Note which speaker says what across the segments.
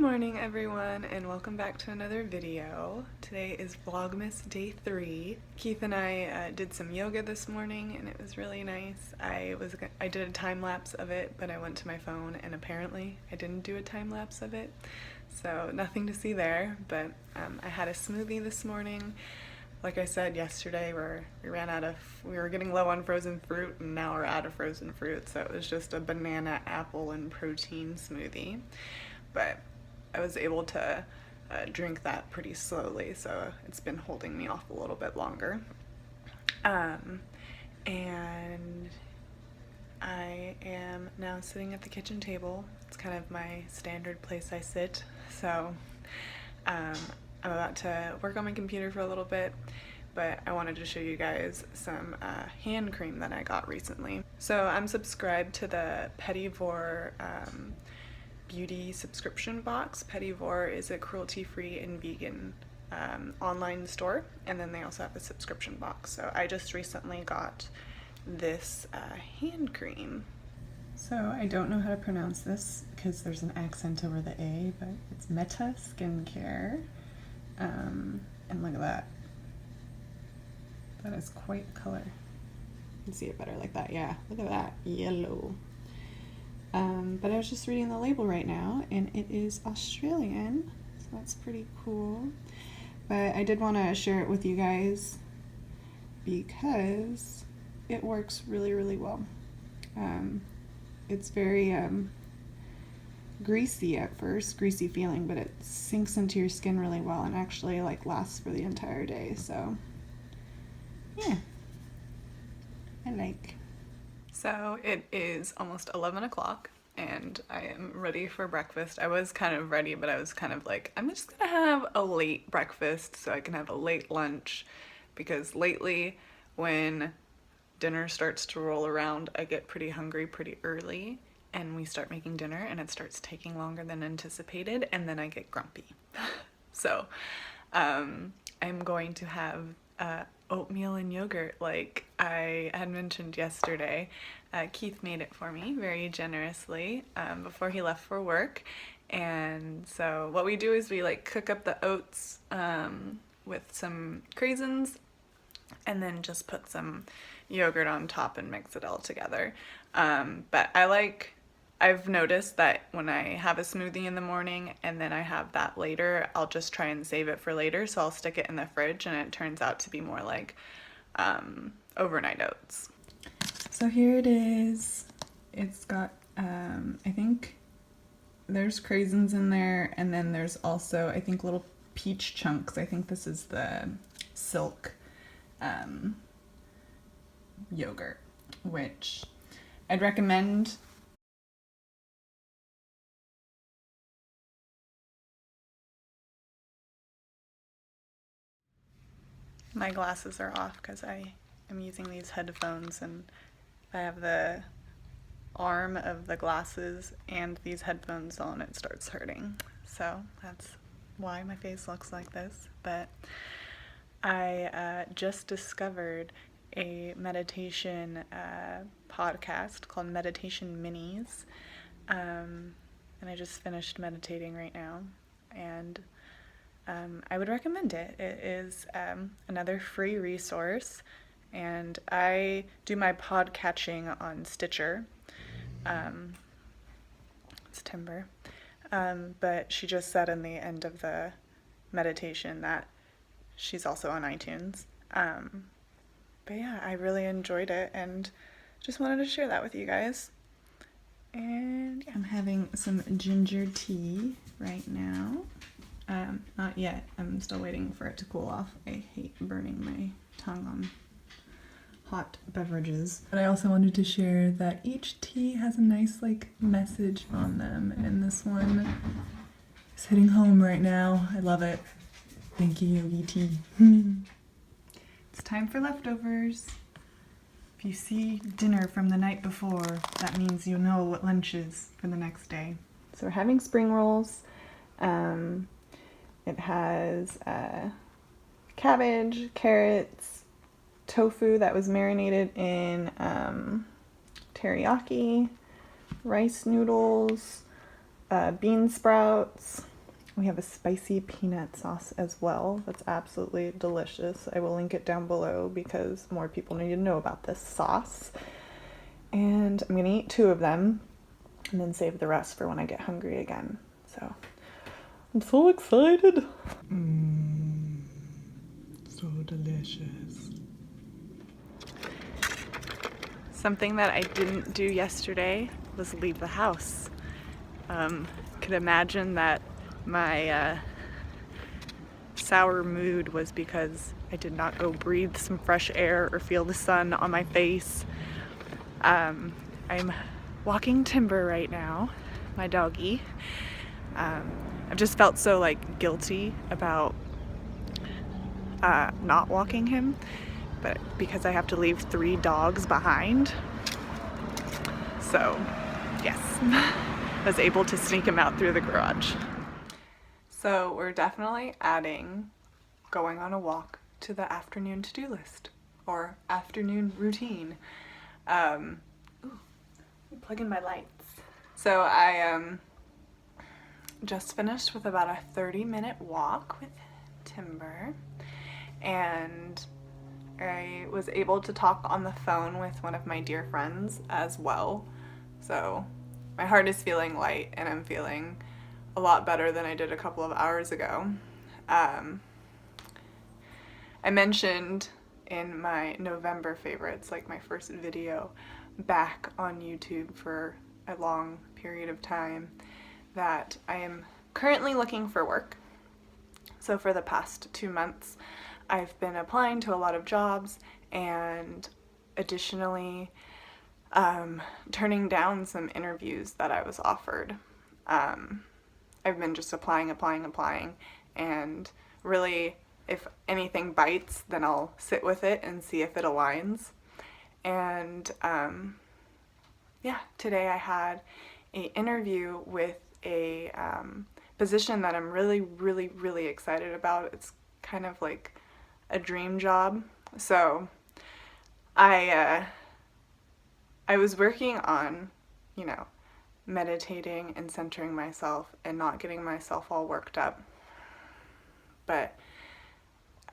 Speaker 1: morning everyone, and welcome back to another video. Today is Vlogmas day 3. Keith and I did some yoga this morning and it was really nice. I did a time lapse of it, but I went to my phone and apparently I didn't do a time lapse of it, so nothing to see there. But I had a smoothie this morning. Like I said yesterday, we were getting low on frozen fruit and now we're out of frozen fruit, so it was just a banana, apple, and protein smoothie. But I was able to drink that pretty slowly, so it's been holding me off a little bit longer. And I am now sitting at the kitchen table. It's kind of my standard place I sit, so I'm about to work on my computer for a little bit, but I wanted to show you guys some hand cream that I got recently. So I'm subscribed to the Pettivore beauty subscription box. Pettivore is a cruelty-free and vegan online store, and then they also have a subscription box. So I just recently got this hand cream. So I don't know how to pronounce this because there's an accent over the A, but it's Meta Skincare. And look at that. That is quite a color. You can see it better like that. Yeah, look at that, yellow. But I was just reading the label right now, and it is Australian, so that's pretty cool. But I did want to share it with you guys because it works really, really well. It's very greasy at first, greasy feeling, but it sinks into your skin really well and actually like lasts for the entire day. So yeah, I like. So it is almost 11 o'clock and I am ready for breakfast. I was kind of ready, but I was kind of like, I'm just gonna have a late breakfast so I can have a late lunch, because lately when dinner starts to roll around, I get pretty hungry pretty early and we start making dinner and it starts taking longer than anticipated and then I get grumpy. So I'm going to have oatmeal and yogurt like I had mentioned yesterday. Keith made it for me very generously before he left for work, and so what we do is we like cook up the oats with some craisins and then just put some yogurt on top and mix it all together. But I've noticed that when I have a smoothie in the morning and then I have that later, I'll just try and save it for later, so I'll stick it in the fridge and it turns out to be more like overnight oats. So here it is. It's got, I think there's craisins in there, and then there's also, I think, little peach chunks. I think this is the silk yogurt, which I'd recommend. My glasses are off because I am using these headphones, and I have the arm of the glasses and these headphones on, it starts hurting. So that's why my face looks like this. But I just discovered a meditation podcast called Meditation Minis, and I just finished meditating right now, and I would recommend it. It is another free resource, and I do my pod catching on Stitcher. It's Timber. But she just said in the end of the meditation that she's also on iTunes. But yeah, I really enjoyed it and just wanted to share that with you guys. And yeah. I'm having some ginger tea right now. Not yet. I'm still waiting for it to cool off. I hate burning my tongue on hot beverages. But I also wanted to share that each tea has a nice like message on them, and this one is hitting home right now. I love it. Thank you, Yogi Tea. It's time for leftovers. If you see dinner from the night before, that means you know what lunch is for the next day. So we're having spring rolls. It has cabbage, carrots, tofu that was marinated in teriyaki, rice noodles, bean sprouts, We have a spicy peanut sauce as well. That's absolutely delicious. I will link it down below because more people need to know about this sauce. And I'm gonna eat 2 of them and then save the rest for when I get hungry again. So I'm so excited. So delicious. Something that I didn't do yesterday was leave the house. Could imagine that my sour mood was because I did not go breathe some fresh air or feel the sun on my face. I'm walking Timber right now, my doggy. I've just felt so like guilty about not walking him, but because I have to leave 3 dogs behind. So yes, I was able to sneak him out through the garage. So we're definitely adding going on a walk to the afternoon to-do list or afternoon routine. Plug in my lights. So I just finished with about a 30-minute walk with Timber, and I was able to talk on the phone with one of my dear friends as well. So my heart is feeling light and I'm feeling a lot better than I did a couple of hours ago. I mentioned in my November favorites, like my first video back on YouTube for a long period of time, that I am currently looking for work. So for the past 2 months, I've been applying to a lot of jobs and additionally turning down some interviews that I was offered. I've been just applying, and really, if anything bites, then I'll sit with it and see if it aligns. And yeah, today I had an interview with a position that I'm really excited about. It's kind of like a dream job. So I was working on, you know, meditating and centering myself and not getting myself all worked up. But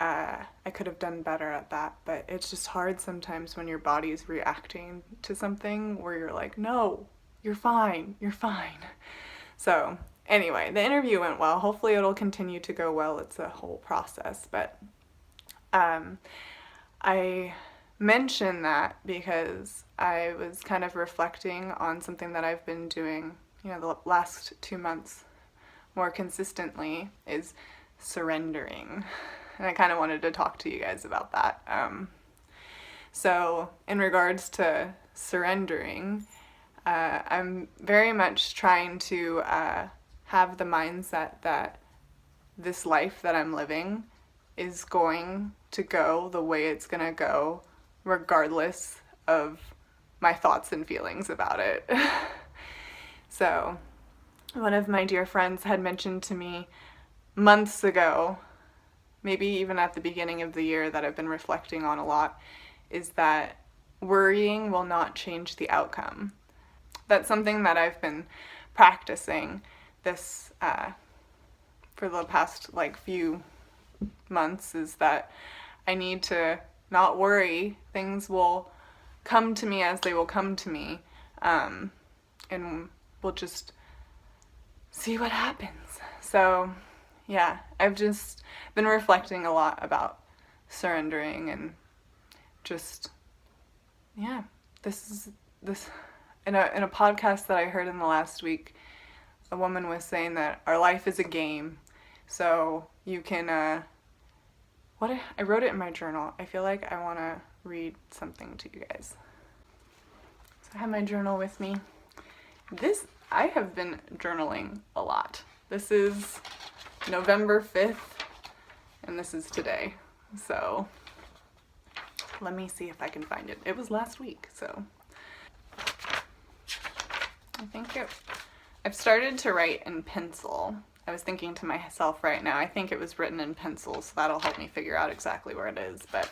Speaker 1: I could have done better at that. But it's just hard sometimes when your body's reacting to something where you're like, no, you're fine, you're fine. So anyway, the interview went well. Hopefully it'll continue to go well. It's a whole process. But I mention that because I was kind of reflecting on something that I've been doing, you know, the last 2 months more consistently, is surrendering. And I kind of wanted to talk to you guys about that. So in regards to surrendering, I'm very much trying to have the mindset that this life that I'm living is going to go the way it's gonna go, regardless of my thoughts and feelings about it. So one of my dear friends had mentioned to me months ago, maybe even at the beginning of the year, that I've been reflecting on a lot, is that worrying will not change the outcome. That's something that I've been practicing this for the past like few months, is that I need to not worry. Things will come to me as they will come to me, and we'll just see what happens. So yeah, I've just been reflecting a lot about surrendering, and just, yeah, this in a podcast that I heard in the last week, a woman was saying that our life is a game. So you can I wrote it in my journal. I feel like I want to read something to you guys. So I have my journal with me. I have been journaling a lot. This is November 5th, and this is today. So let me see if I can find it. It was last week, so I think I've started to write in pencil. I was thinking to myself right now, I think it was written in pencil, so that'll help me figure out exactly where it is. But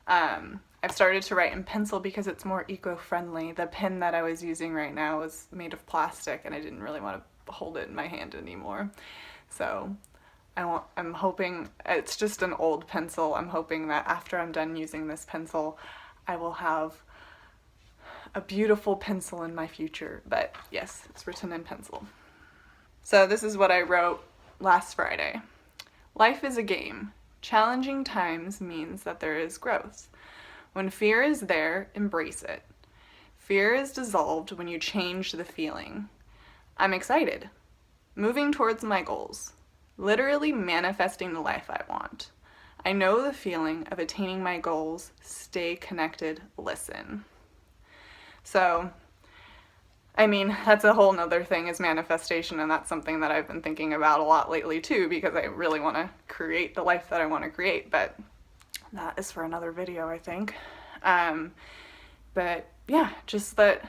Speaker 1: I've started to write in pencil because it's more eco-friendly. The pen that I was using right now was made of plastic, and I didn't really want to hold it in my hand anymore. So I'm hoping, it's just an old pencil. I'm hoping that after I'm done using this pencil, I will have a beautiful pencil in my future. But yes, it's written in pencil. So this is what I wrote last Friday. Life is a game. Challenging times means that there is growth. When fear is there, embrace it. Fear is dissolved when you change the feeling. I'm excited. Moving towards my goals. Literally manifesting the life I want. I know the feeling of attaining my goals. Stay connected, listen. So, I mean, that's a whole nother thing, is manifestation, and that's something that I've been thinking about a lot lately too, because I really want to create the life that I want to create, but that is for another video, I think. But yeah, just that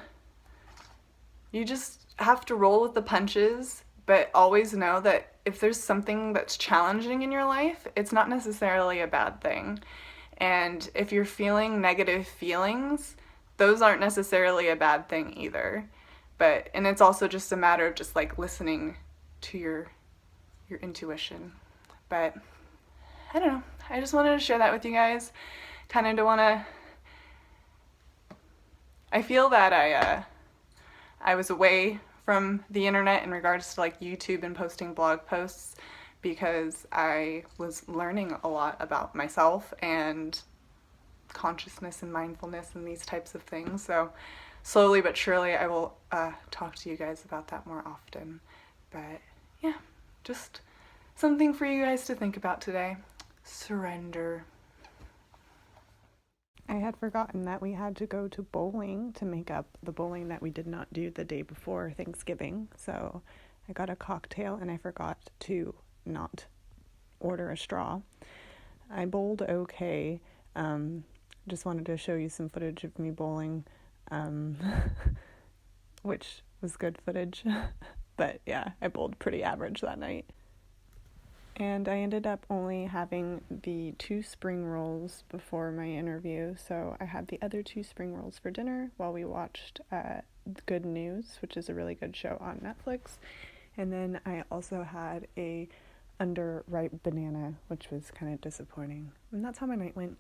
Speaker 1: you just have to roll with the punches, but always know that if there's something that's challenging in your life, it's not necessarily a bad thing. And if you're feeling negative feelings, those aren't necessarily a bad thing either. And it's also just a matter of just like listening to your intuition. But I don't know, I just wanted to share that with you guys. Kind of I feel that I was away from the internet in regards to like YouTube and posting blog posts, because I was learning a lot about myself and consciousness and mindfulness and these types of things. So slowly but surely I will talk to you guys about that more often. But yeah, just something for you guys to think about today. Surrender. I had forgotten that we had to go to bowling to make up the bowling that we did not do the day before Thanksgiving. So I got a cocktail and I forgot to not order a straw. I bowled okay. Just wanted to show you some footage of me bowling, which was good footage. But yeah, I bowled pretty average that night. And I ended up only having the 2 spring rolls before my interview, so I had the other 2 spring rolls for dinner while we watched Good News, which is a really good show on Netflix. And then I also had a underripe banana, which was kind of disappointing. And that's how my night went.